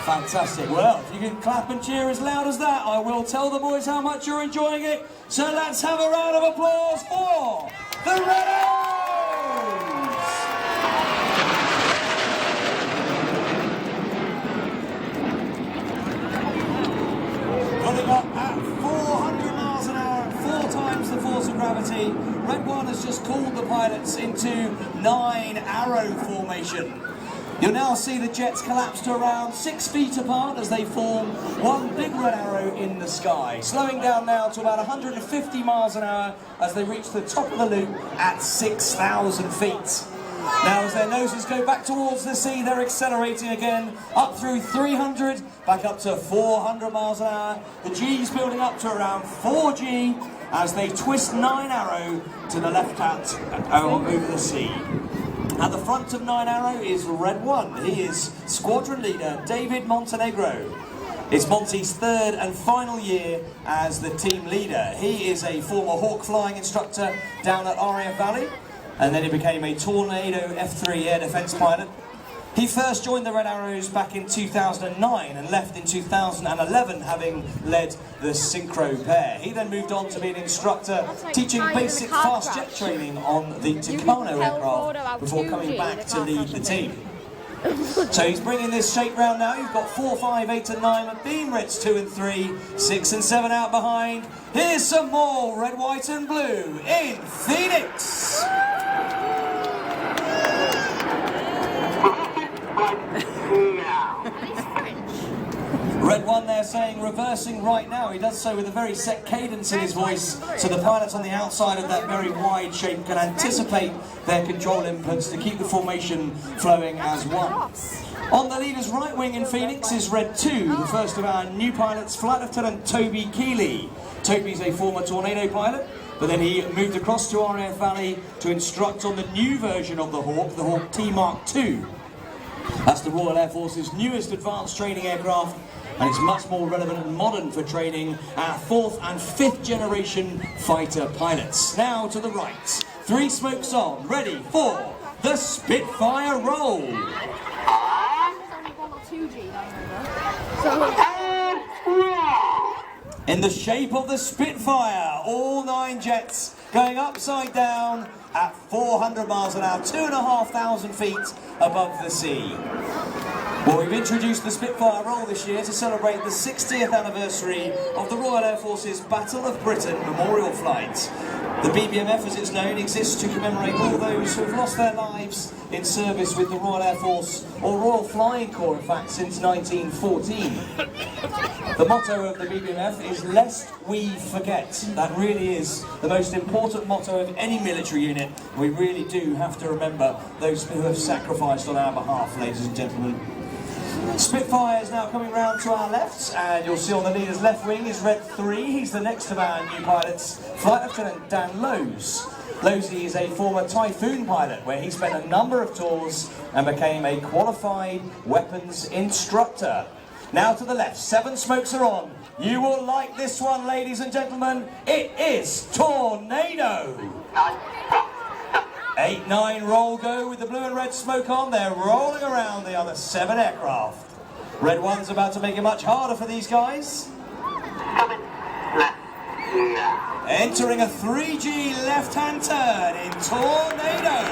Fantastic. Well, if you can clap and cheer as loud as that, I will tell the boys how much you're enjoying it. So let's have a round of applause for the Red Arrows! Pulling up at 400 miles an hour, 4 times the force of gravity, Red 1 has just called the pilots into 9-arrow formation. You'll now see the jets collapse to around 6 feet apart as they form one big red arrow in the sky, slowing down now to about 150 miles an hour as they reach the top of the loop at 6,000 feet. Now as their noses go back towards the sea, they're accelerating again, up through 300, back up to 400 miles an hour. The G's building up to around 4G as they twist 9-arrow to the left hand over the sea. At the front of 9-arrow is Red 1. He is squadron leader David Montenegro. It's Monty's 3rd and final year as the team leader. He is a former Hawk flying instructor down at RAF Valley, and then he became a Tornado F3 air defence pilot. He first joined the Red Arrows back in 2009 and left in 2011, having led the synchro pair. He then moved on to be an instructor, teaching basic fast jet training on the Tucano aircraft before coming back to lead the team. So he's bringing this shape round now. You've got 4, 5, 8 and 9 at Beam Reds 2 and 3, 6 and 7 out behind. Here's some more red, white and blue in Phoenix. Red 1 there saying reversing right now. He does so with a very set cadence in his voice, so the pilots on the outside of that very wide shape can anticipate their control inputs to keep the formation flowing as one. On the leader's right wing in Phoenix is Red 2, the first of our new pilots, Flight Lieutenant Toby Keeley. Toby's a former Tornado pilot, but then he moved across to RAF Valley to instruct on the new version of the Hawk T Mark II. That's the Royal Air Force's newest advanced training aircraft, and it's much more relevant and modern for training our 4th and 5th generation fighter pilots. Now to the right, 3 smokes on, ready for the Spitfire roll. In the shape of the Spitfire, all 9 jets going upside down at 400 miles an hour, 2,500 feet above the sea. Well, we've introduced the Spitfire roll this year to celebrate the 60th anniversary of the Royal Air Force's Battle of Britain memorial flight. The BBMF, as it's known, exists to commemorate all those who have lost their lives in service with the Royal Air Force, or Royal Flying Corps, in fact, since 1914. The motto of the BBMF is "Lest we forget." That really is the most important motto of any military unit. We really do have to remember those who have sacrificed on our behalf, ladies and gentlemen. Spitfire is now coming round to our left, and you'll see on the leader's left wing is Red 3. He's the next of our new pilots, Flight Lieutenant Dan Lowes. Lowesy is a former Typhoon pilot, where he spent a number of tours and became a qualified weapons instructor. Now to the left, 7 smokes are on. You will like this one, ladies and gentlemen. It is Tornado. 8, 9 roll go with the blue and red smoke on. They're rolling around the other 7 aircraft. Red 1's about to make it much harder for these guys. Entering a 3G left-hand turn in Tornado.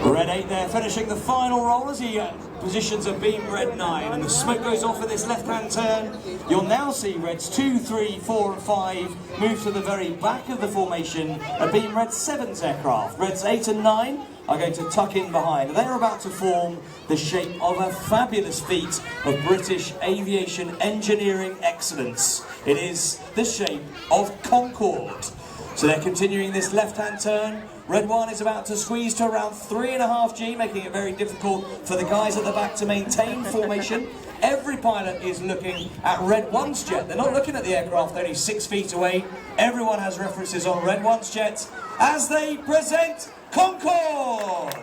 Red 8 there finishing the final roll as he positions a beam Red 9, and the smoke goes off at this left-hand turn. You'll now see Reds 2, 3, 4 and 5 move to the very back of the formation, a beam Red 7's aircraft. Reds 8 and 9 are going to tuck in behind. They're about to form the shape of a fabulous feat of British aviation engineering excellence. It is the shape of Concorde. So they're continuing this left-hand turn. Red 1 is about to squeeze to around 3.5 G, making it very difficult for the guys at the back to maintain formation. Every pilot is looking at Red 1's jet. They're not looking at the aircraft only 6 feet away. Everyone has references on Red 1's jet as they present Concorde.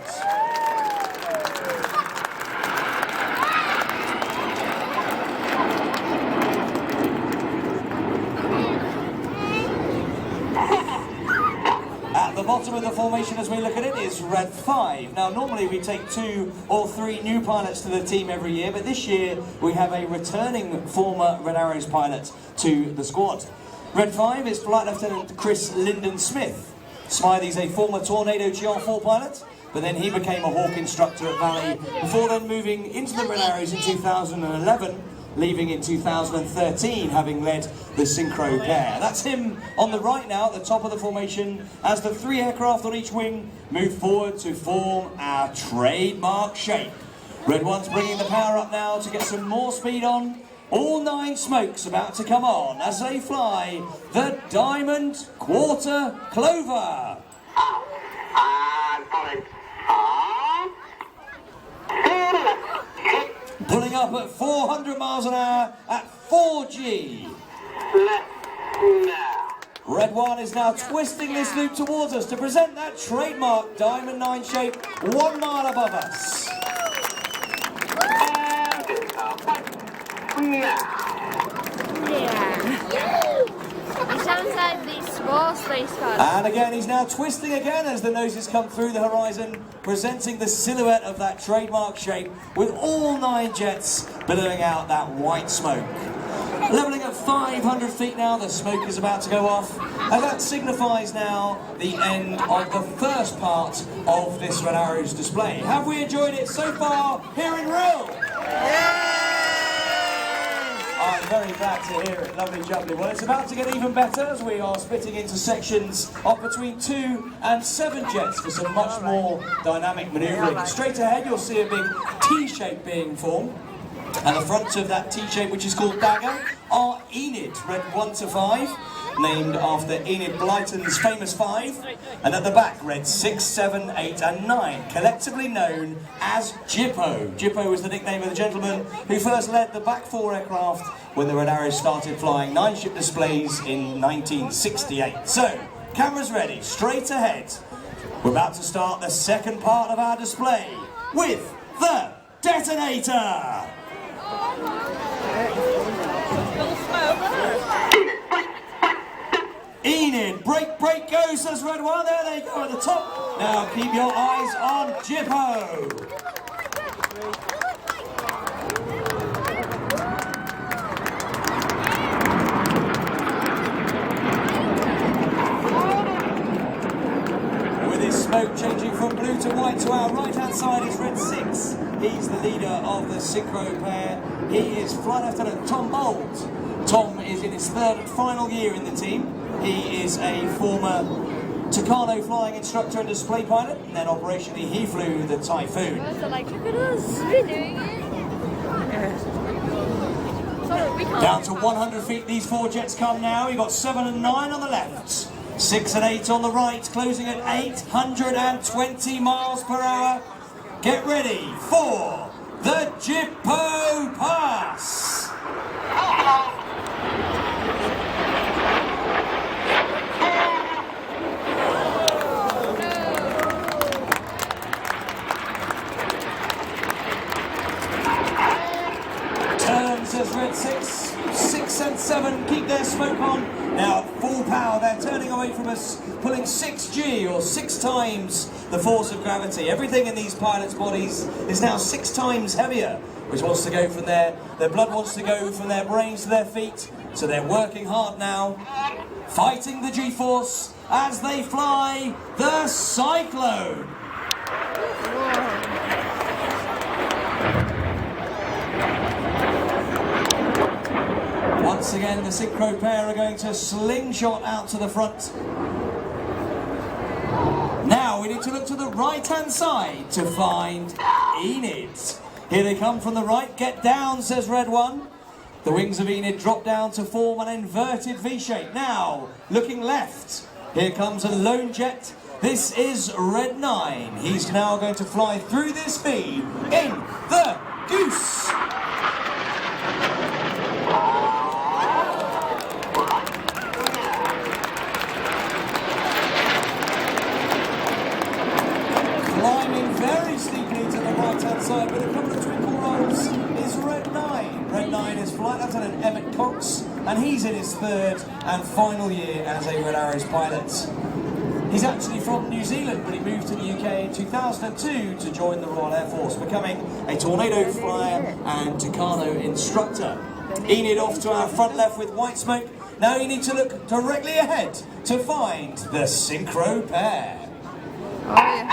the bottom of the formation as we look at it is Red 5. Now normally we take 2 or 3 new pilots to the team every year, but this year we have a returning former Red Arrows pilot to the squad. Red 5 is Flight Lieutenant Chris Lyndon Smith. Smythe's a former Tornado GR4 pilot, but then he became a Hawk instructor at Valley before then moving into the Red Arrows in 2011, leaving in 2013, having led the synchro pair. That's him on the right now at the top of the formation as the 3 aircraft on each wing move forward to form our trademark shape. Red 1's bringing the power up now to get some more speed on. All 9 smokes about to come on as they fly the Diamond Quarter Clover. Pulling up at 400 miles an hour at 4G. Red 1 is now twisting this loop towards us to present that trademark Diamond 9 shape 1 mile above us. It sounds like the small space car. And again, he's now twisting again as the noses come through the horizon, presenting the silhouette of that trademark shape with all 9 jets billowing out that white smoke. Levelling at 500 feet now, the smoke is about to go off, and that signifies now the end of the first part of this Red Arrows display. Have we enjoyed it so far here in Rhyl? I'm very glad to hear it, lovely jubbly. Well, it's about to get even better as we are splitting into sections of between 2 and 7 jets for some much more dynamic manoeuvring. Straight ahead you'll see a big T-shape being formed, and the front of that T-shape, which is called Dagger, are Enid, Red 1 to 5, named after Enid Blyton's famous 5, and at the back, Red 6, 7, 8 and 9, collectively known as Jippo. Jippo was the nickname of the gentleman who first led the back 4 aircraft when the Red Arrows started flying 9-ship displays in 1968. So, cameras ready, straight ahead. We're about to start the second part of our display with the detonator. Enid, break, go, says Red 1. There they go at the top. Now keep your eyes on Jippo. With his smoke changing from blue to white, to our right-hand side is Red 6. He's the leader of the synchro pair. He is Flight Lieutenant Tom Bold. Tom is in his 3rd and final year in the team. He is a former Tucano flying instructor and display pilot, and then operationally he flew the Typhoon. So like, look at us, we're doing it. Sorry, we can't. Down to 100 feet these 4 jets come now. You've got 7 and 9 on the left, 6 and 8 on the right, closing at 820 miles per hour. Get ready for the Jippo Pass. Says Red 6, 6 and 7 keep their smoke on. Now at full power they're turning away from us, pulling 6G or 6 times the force of gravity. Everything in these pilots' bodies is now 6 times heavier, which wants to go from their blood wants to go from their brains to their feet. So they're working hard now, fighting the G-force as they fly the Cyclone. Once again, the synchro pair are going to slingshot out to the front. Now we need to look to the right-hand side to find Enid. Here they come from the right. Get down, says Red 1. The wings of Enid drop down to form an inverted V-shape. Now, looking left, here comes a lone jet. This is Red 9. He's now going to fly through this speed in the Goose. Climbing very steeply to the right-hand side with a couple of twinkle rolls is Red 9. Red 9 is Flight Lieutenant Emmett Cox, and he's in his 3rd and final year as a Red Arrows pilot. He's actually from New Zealand, but he moved to the UK in 2002 to join the Royal Air Force, becoming a Tornado flyer and Tucano instructor. Enid off to our front left with white smoke. Now you need to look directly ahead to find the synchro pair. Oh, yeah.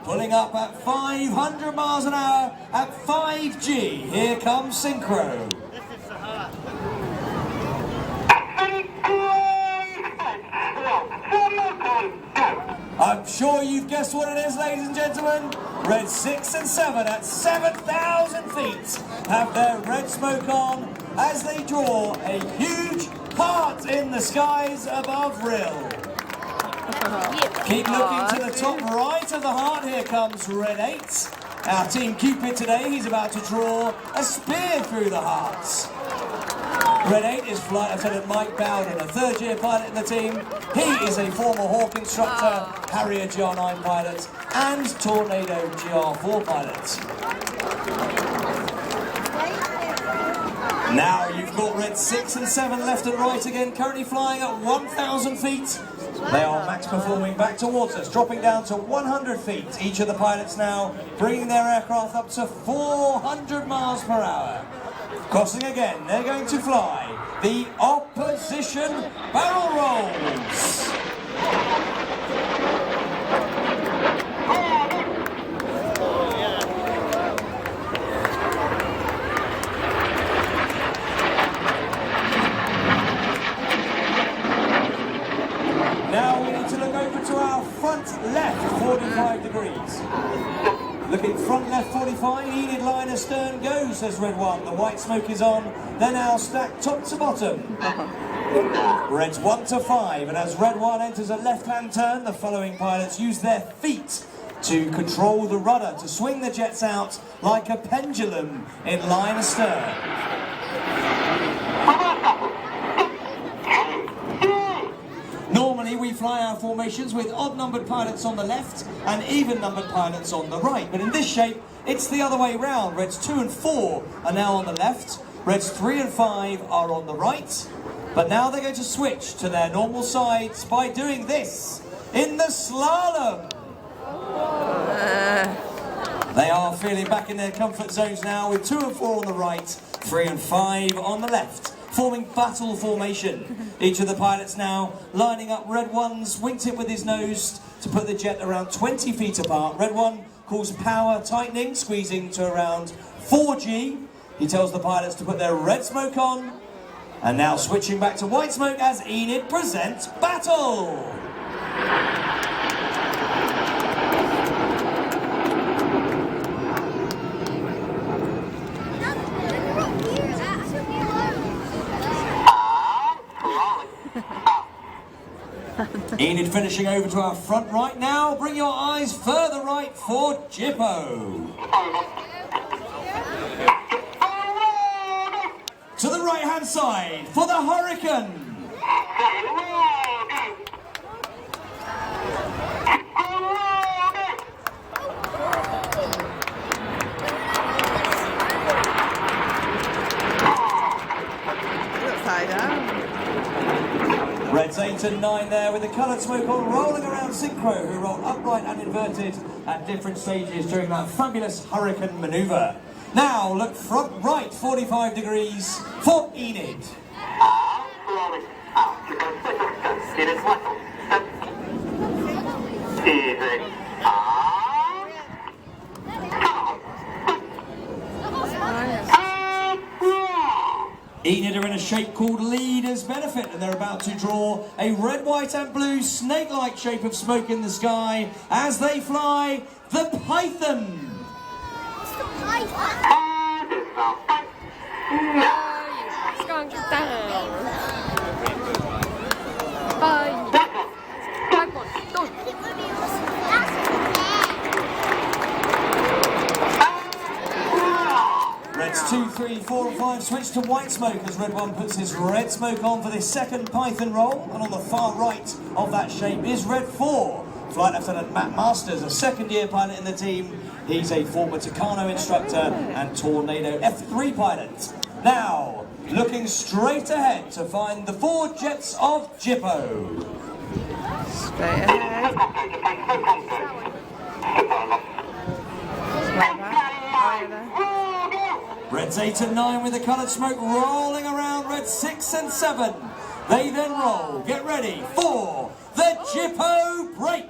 Pulling up at 500 miles an hour at 5G. Here comes synchro. I'm sure you've guessed what it is, ladies and gentlemen. Red 6 and 7 at 7,000 feet have their red smoke on as they draw a huge heart in the skies above Rhyl. Keep looking to the top right of the heart. Here comes Red 8. Our Team Cupid today, he's about to draw a spear through the hearts. Red 8 is Flight Lieutenant Mike Bowden, a third-year pilot in the team. He is a former Hawk instructor, Harrier GR9 pilot, and Tornado GR4 pilot. Now you've got Red 6 and 7 left and right again, currently flying at 1,000 feet. They are max performing back towards us, dropping down to 100 feet. Each of the pilots now bringing their aircraft up to 400 miles per hour. Crossing again, they're going to fly the opposition barrel rolls. Now we need to look over to our front left, 45 degrees. Looking front left 45, Enid line astern go, says Red 1. The white smoke is on. They're now stacked top to bottom. Reds 1 to 5, and as Red 1 enters a left-hand turn, the following pilots use their feet to control the rudder, to swing the jets out like a pendulum in line astern. Normally we fly our formations with odd-numbered pilots on the left and even-numbered pilots on the right, but in this shape it's the other way round. Reds 2 and 4 are now on the left, Reds 3 and 5 are on the right, but now they're going to switch to their normal sides by doing this in the slalom. They are feeling back in their comfort zones now with 2 and 4 on the right, 3 and 5 on the left, forming battle formation. Each of the pilots now lining up. Red 1's wingtip with his nose to put the jet around 20 feet apart. Red 1 calls power tightening, squeezing to around 4G. He tells the pilots to put their red smoke on. And now switching back to white smoke as Enid presents battle. Enid finishing over to our front right now. Bring your eyes further right for Jippo. To the right hand side for the Hurricane. Upside down. Reds 8 and 9 there with the coloured smoke on, rolling around Synchro, who roll upright and inverted at different stages during that fabulous Hurricane manoeuvre. Now look front right 45 degrees for Enid. Enid are in a shape called Leader's Benefit, and they're about to draw a red, white and blue snake-like shape of smoke in the sky as they fly the Python. It's the Python. It's going down. Reds 2, 3, 4 and 5 switch to white smoke as Red 1 puts his red smoke on for this second Python roll, and on the far right of that shape is Red 4. Flight Lieutenant Matt Masters, a second-year pilot in the team. He's a former Tucano instructor and Tornado F3 pilot. Now, looking straight ahead to find the 4 jets of Jippo. Straight ahead. Like that. Reds 8 and 9 with the coloured smoke rolling around Reds 6 and 7. They then roll. Get ready for the Jippo break.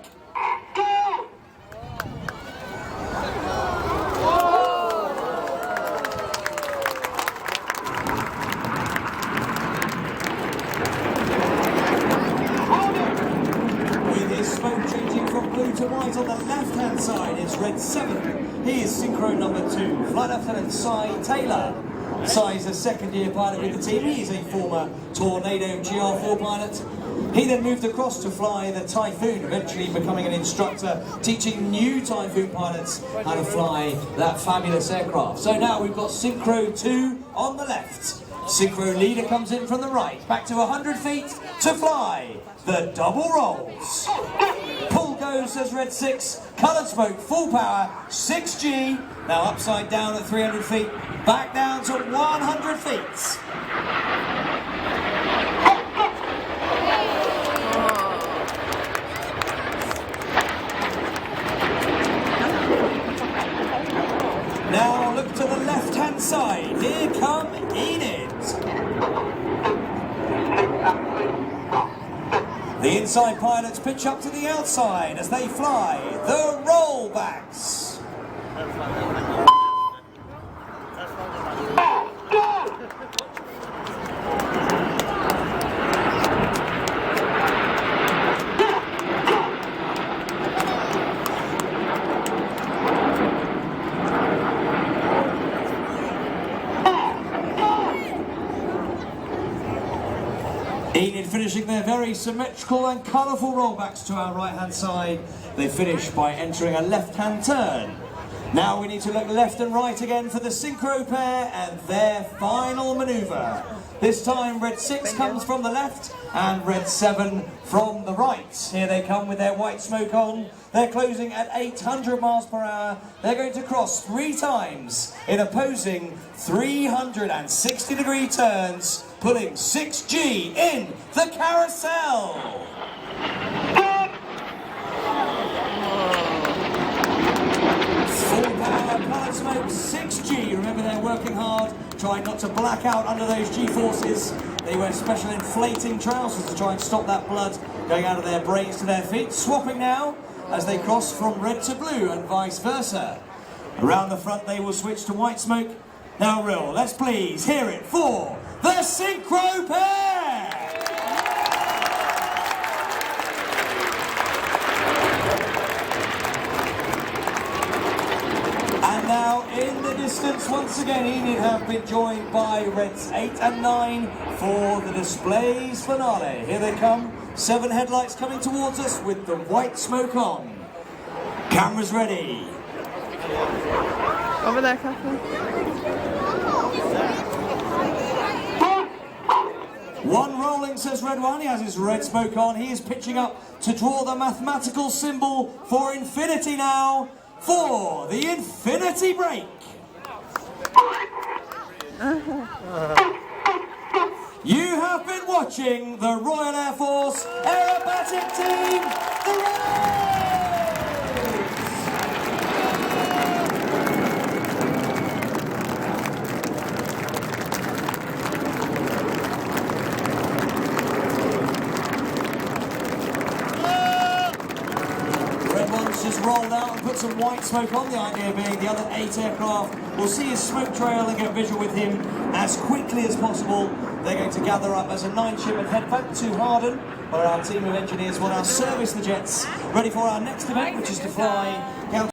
With his smoke changing from blue to white on the left-hand side is Red 7. He is synchro number 2. Flight Lieutenant Cy Taylor. Cy is a second-year pilot with the team. He is a former Tornado GR4 pilot. He then moved across to fly the Typhoon, eventually becoming an instructor, teaching new Typhoon pilots how to fly that fabulous aircraft. So now we've got Synchro 2 on the left. Synchro leader comes in from the right, back to 100 feet to fly the double rolls. Pull goes, says Red 6, coloured smoke, full power, 6G, now upside down at 300 feet, back down to 100 feet. Now look to the left-hand side. Here come Enid. The inside pilots pitch up to the outside as they fly the rollbacks. Enid finishing their very symmetrical and colourful rollbacks to our right-hand side. They finish by entering a left-hand turn. Now we need to look left and right again for the synchro pair and their final manoeuvre. This time Red 6 comes from the left and Red 7 from the right. Here they come with their white smoke on. They're closing at 800 miles per hour. They're going to cross 3 times in opposing 360-degree turns, pulling 6G in the carousel. Full power, coloured smoke, 6G. Remember, they're working hard, trying not to black out under those G-forces. They wear special inflating trousers to try and stop that blood going out of their brains to their feet. Swapping now as they cross from red to blue and vice versa. Around the front they will switch to white smoke. Now Rhyl, let's please hear it for the synchro pair! And now in the distance once again Enid have been joined by Reds 8 and 9 for the displays finale. Here they come, 7 headlights coming towards us with the white smoke on. Cameras ready. Over there, Catherine. One rolling, says Red 1. He has his red smoke on. He is pitching up to draw the mathematical symbol for infinity now for the infinity break. You have been watching the Royal Air Force Aerobatic Team, the Reds! Just rolled out and put some white smoke on, the idea being the other 8 aircraft will see his smoke trail and get visual with him as quickly as possible. They're going to gather up as a 9-ship and head back to Harden, where our team of engineers will now service the jets, ready for our next event, which is to fly